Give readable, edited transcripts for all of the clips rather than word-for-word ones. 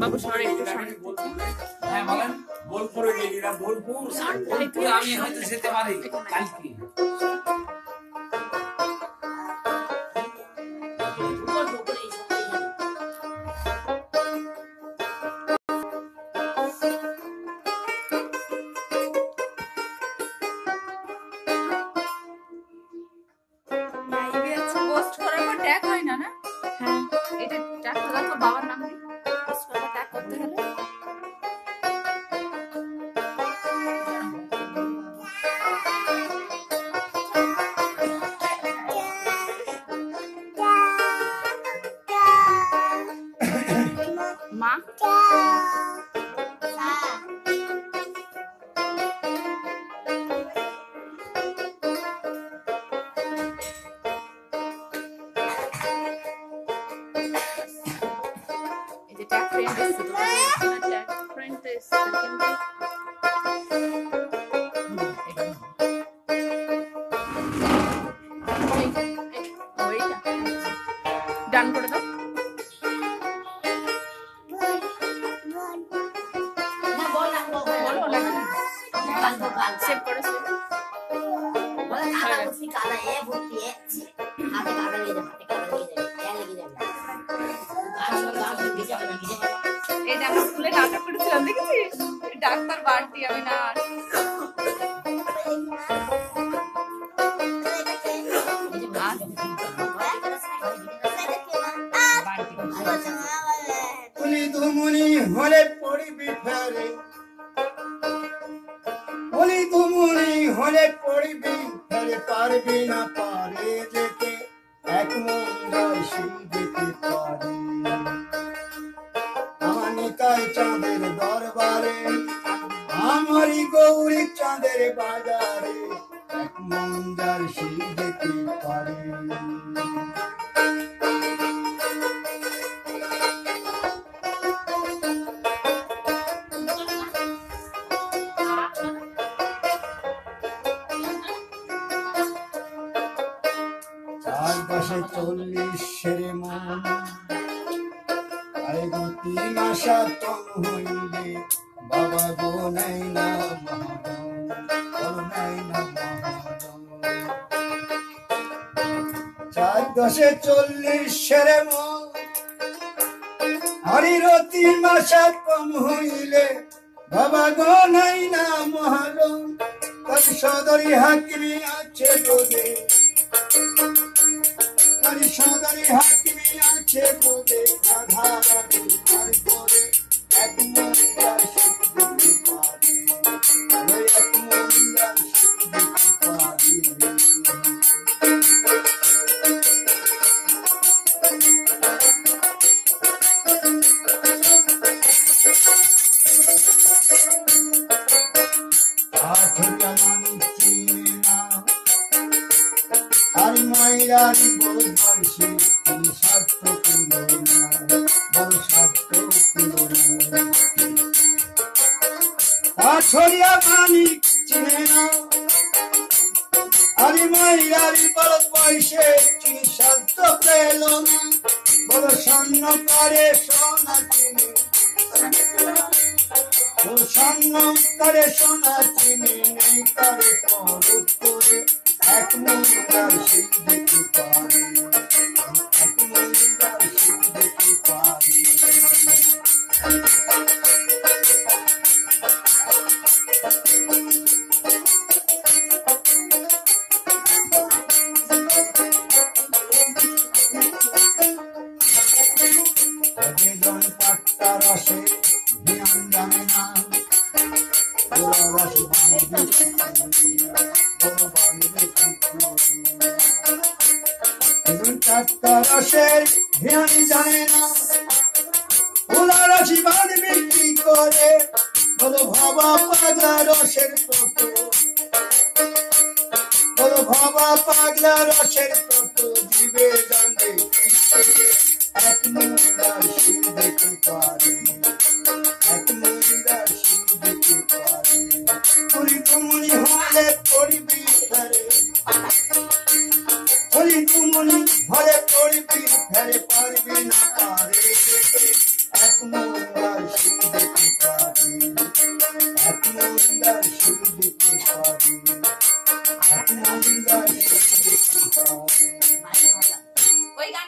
বাবু সরে একটু সামনে। হ্যাঁ বলেন। বোলপুরে গেছিলাম, বোলপুর আমি হয়তো যেতে পারি কালকে। পোস্ট করার পর ট্যাগ হয় না না? হ্যাঁ, এটা ট্যাগ তো তোর বাবার নাম দিয়ে পোস্ট করার ট্যাগ করতে গেলে মা tag friend is tag friend is ডান করে দাও। সেভ করে সেভ এটা আমি স্কুলে নাটক করেছিলাম, দেখেছিস? ডাক্তার বাড়তি আমি না ধুমুনি হলে পড়িবি ফেরে, বলি ধুমুনি হলে পড়িবি ফেরে, পারবি না পারে যেতে এক মন যাই যেতে পারে। আমার নিতাই চাঁদের দরবারে, আমারই গৌরী চাঁদের বাজারে, এক মন যাই যেতে পারে। চারপাশে 40 মন, আরে গো 3 আশা তন হইলে, বাবা গো নাই না মহাজন, নাই না মহাজন। 4×10 = 40 মন, হরির 3 আশা কম হইলে, বাবা গো নাই না মহাজন। তব সদরি হাকিমি আছে বোধে, সদরি হাকিমি আছে বোধে, রাধারানী আর করে এক মন যার শিখতে পারি, এক মন যার শিখতে পারি। আর মাইরার বড় বয়সে তুমি স্বার্থ পেল না, বড় স্বার্থ পেল না। ছড়িয়া মানিক চিনে না, আর মাইরার বড় বয়সে তুমি স্বার্থ পেল না, বড় স্বর্ণ করে সোনা চিনে, স্বর্ণ করে সোনা চিনে, নেই করে পরব করে এক মন যার শিখতে পারে, এক মন যার শিখতে পারে। বেদন পাট্টা রসে ধ্যান জানে না, রস রসের ধ্যান জানে না, ফুলা রসি বাঁধবে কি করে, বলো ভাবা পাগলা রসের কত, বলো ভাবা পাগলা রসের কত, জীবে জানে কি করে এক মন যার শিখতে পারে, এক মন যার শিখতে পারে। তুই তুমনি হলে পড়িবি ফেরে, তুই তুমনি হলে পড়িবি ফেরে, পারবি না পারে যেতে এক মন যার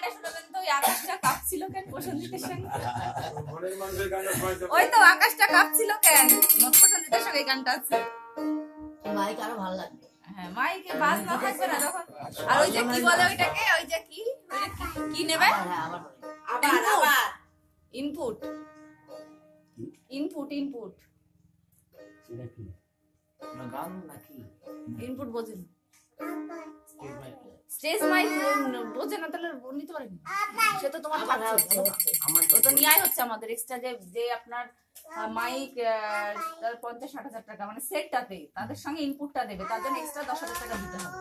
গানটা শোনাবেন তো? ওই আকাশটা কাঁপছিল কেন প্রসেনজিতের সঙ্গে? মনের মানুষের গানটা শোনাইতে ওই তো আকাশটা কাঁপছিল কেন, প্রসেনজিতের সঙ্গে এই গানটা আছে। মাইক আরো ভালো লাগবে। হ্যাঁ, মাইকে বাজ না থাকবে না তখন। আর ওই যে কি বলে ওইটাকে, ওই যে কি কি নেবে? আবার ইনপুট ইনপুট ইনপুট সেটা কি না গান নাকি ইনপুট বোঝেন? স্টেজ মাইক বোঝে না, তাহলে নিতে পারেন। সে তো তোমার থাকছে, ও তো নিয়াই হচ্ছে আমাদের এক্সট্রা যে আপনার মাইক 50-60 হাজার টাকা মানে সেটটাতে, তাদের সঙ্গে ইনপুটটা দেবে, তার জন্য এক্সট্রা 10,000 টাকা দিতে হবে।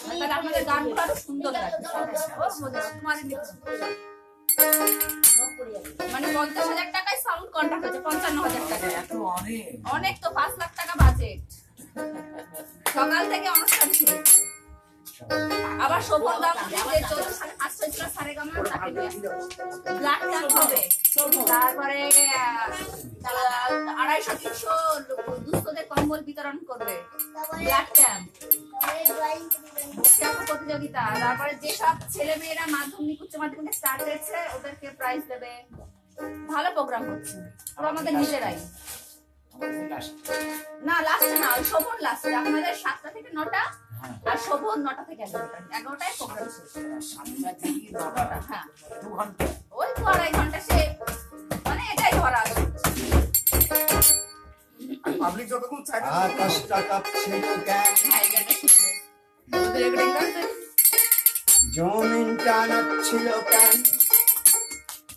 তাহলে আপনাদের গানগুলো আরো সুন্দর লাগবে। তোমারই নিতে হবে। মানে 50,000 টাকায় সাউন্ড কন্ট্রাক্ট হচ্ছে 55,000 টাকা। এত অনেক অনেক তো, 5 লাখ টাকা বাজেট। সকাল থেকে অনুষ্ঠান শুরু। আবার শোভন দা যে 4:30 হয়েছিল সারেগামা, তাকে ব্লাড ক্যাম্প হবে। তারপরে 250-300 দুস্থদের কম্বল বিতরণ করবে, ব্লাড ক্যাম্প, প্রতিযোগিতা। তারপরে যেসব ছেলে মেয়েরা মাধ্যমিক উচ্চ মাধ্যমিকে স্টার্ট হয়েছে ওদেরকে প্রাইজ দেবে। ভালো প্রোগ্রাম হচ্ছে, পুরো আমাদের নিজেরাই। না লাস্টে না, ওই শোভন লাস্টে। আমাদের 7টা থেকে 9টা, আর শোভন 9টা থেকে 11টা। 11টায় প্রোগ্রাম শেষ। 7টা থেকে 9টা, হ্যাঁ 2 ঘন্টা। ওই 2-2.5 ঘন্টা সে, মানে এটাই ধরা আছে। পাবলিক যতক্ষণ চাইবে আকাশটা কাঁপছিল কেন, হ্যাঁ, এটা শিখবে। ওদের রেকর্ডিং করতে জমিনটা নাচছিল কেন,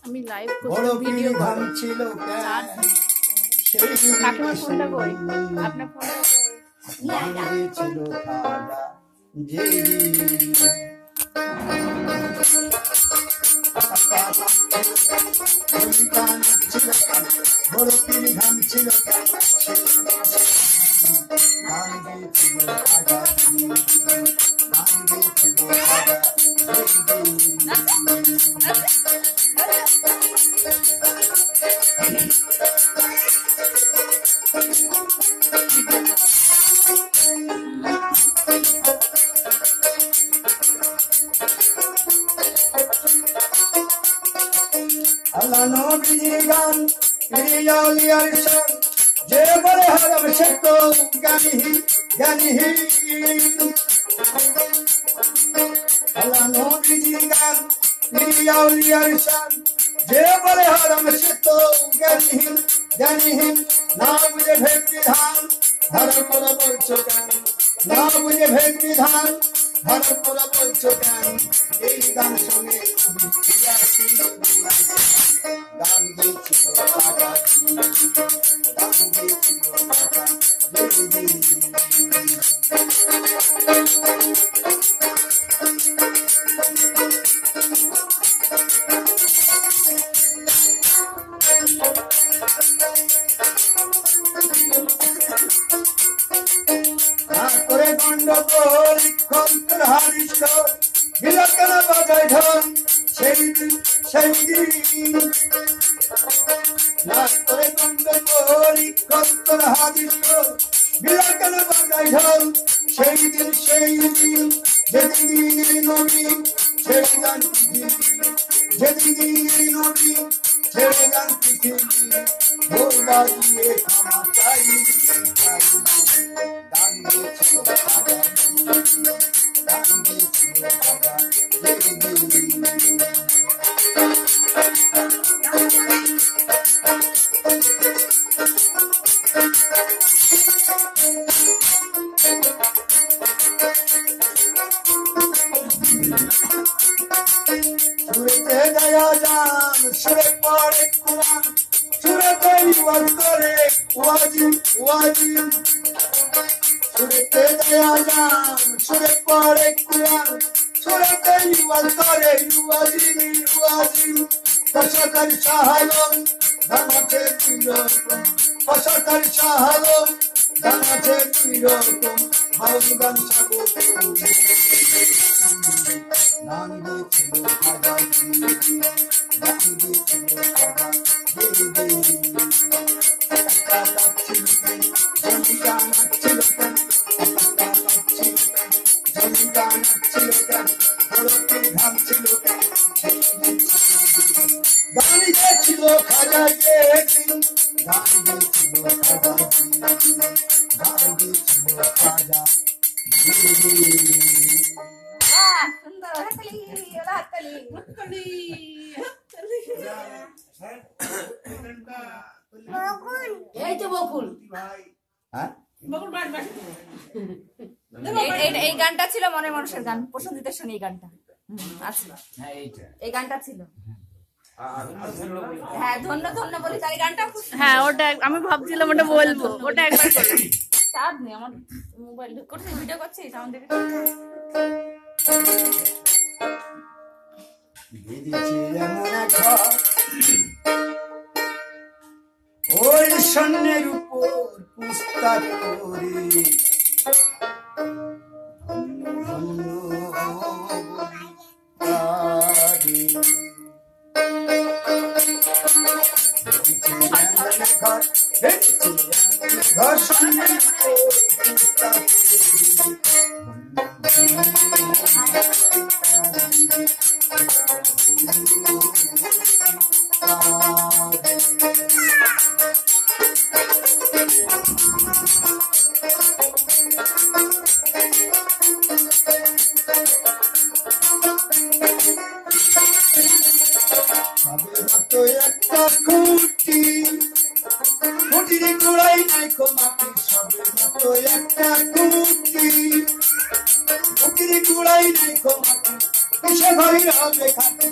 আমি লাইভ বড় করছি, ভিডিও ভিড় ভাঙছিল কেন, সেই কাকিমার ফোনটা কই? আপনার ফোনটা ছিল খাজা যেদিন জমিনটা নাচছিল কেন, বড় ভিড় ভাঙছিল কেন, গান গেয়েছিল খাজা যেদিন, গান গেয়েছিল খাজা আল্লাহ নবীর গান প্রিয়ালিয়ার সব যে বলে হারাম সে তো জ্ঞানী জ্ঞানী। আল্লাহ নবীর গান প্রিয়ালিয়ার সব যে বলে হারাম সে তো জ্ঞানী জ্ঞানী। না বুঝে ভেদ বিধান ধর্ম করে বলছো কেন, না বুঝে ভেদ বিধান ধর্ম করে বলছো কেন। এই গান শুনে গান গেয়েছিল রাজা, গান গেয়েছিল রাজা। করে গন্ডগোল খন্তর হারিস বিলকন বাজায় ঢোল সেই দিন সেই দিন। করে গন্ডগোল খন্তর হারিস বিলকন বাজায় ঢোল সেই দিন সেই দিন। যেদিন নবী ছেড়ে যান পৃথিবী, যেদিন নবী ছেড়ে যান পৃথিবী, ঢোল বাজিয়ে ক্ষমা চাই চাই। গান গেয়েছিল রাজা, গান গেয়েছিল রাজা সুরেতে দয়া যান সুরে পড়ে কুরআন, সুরেতে ইবাদ করে ওয়াজিব ওয়াজিব। সুরেতে দয়া যান সুরে পড়ে কুরআন, সুরেতে ইবাদ করে ওয়াজিব ওয়াজিব। কসরত শাহালম ধামাতে বিরকম, কসরত শাহালম ধামাতে বিরকম। বাউল গান সাগো গান গেয়েছিল খাজা, গান গেয়েছিল খাজা একটা কাঁপছিল কেন, জমিটা নাচছিল কেন, একটা কাঁপছিল কেন, জমিটা নাচছিল কেন, বড় পীর ভাঙছিল কেন, সেই খাজা যেদিন গান গেছিল খাজা যেদিন গান গেছিল খাজা যেদিন সুন্দর হাততালি, ওরা হাততালি। এই তো বকুল হ্যাঁ এই গানটা ছিল মনের মানুষের গান, প্রসেনজিতের সঙ্গে এই গানটা আছে, হ্যাঁ এইটা এই গানটা ছিল। আর ধন্য বলি। হ্যাঁ ধন্য ধন্য বলি, তাই গানটা হ্যাঁ ওটা আমি ভাবছিলাম ওটা বলবো, ওটা একবার করো। চাঁদ নেই আমার মোবাইল করছি, ভিডিও করছিস আমাদের। বেঁধেছে এমন এক ঘর, ওই স্বর্ণের উপর পুস্তক করে ধন্য ধন্য বলি তারে। বেঁধেছে এমন এক ঘর, বেঁধেছে এমন এক ঘর, স্বর্ণের উপর পুস্তক তো একটা খুঁটি, খুঁটির গোড়াই নাই মাটি, সবে মতো একটা খুঁটি, খুঁটির গোড়াই নাই মাটি, কিসে ঘড়ি হবে খাটি,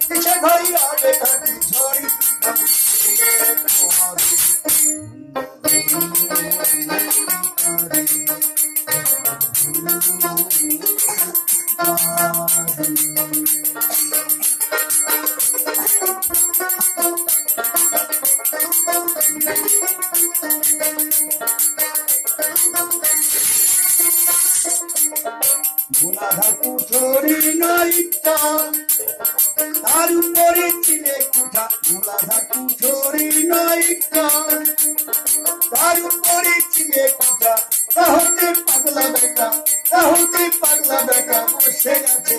কিসে ঘড়ি হবে খাটি, ঝড়ি গোলাঘাট কুঠরি নয়টা, তার উপরে চিলে কুঠা, গোলাঘাট কুঠরি নয়টা, তার উপরে চিলে কুঠা, তাহতে পাগলা বেটা, তাহতে পাগলা বেটা বসে আছে।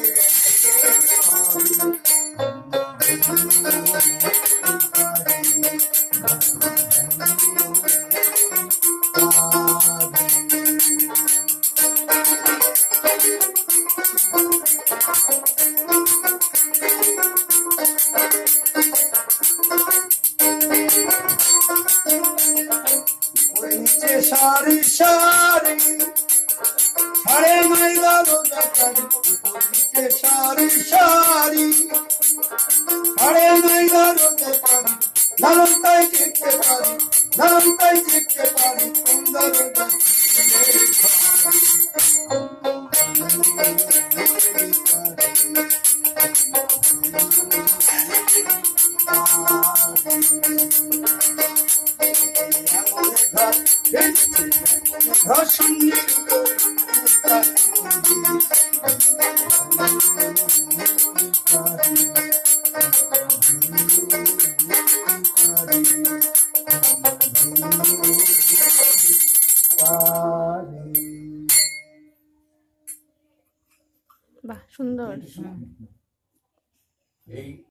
নিচে সারি সারি সাড়ে মাইলা রোজাকারি, নিচে সারি সারি সাড়ে মাইলা রোজাকারি, লালন তাই দেখতে পারি, লালন তাই দেখতে পারি, সুন্দর ধর্ষণের বাহ সুন্দর। এই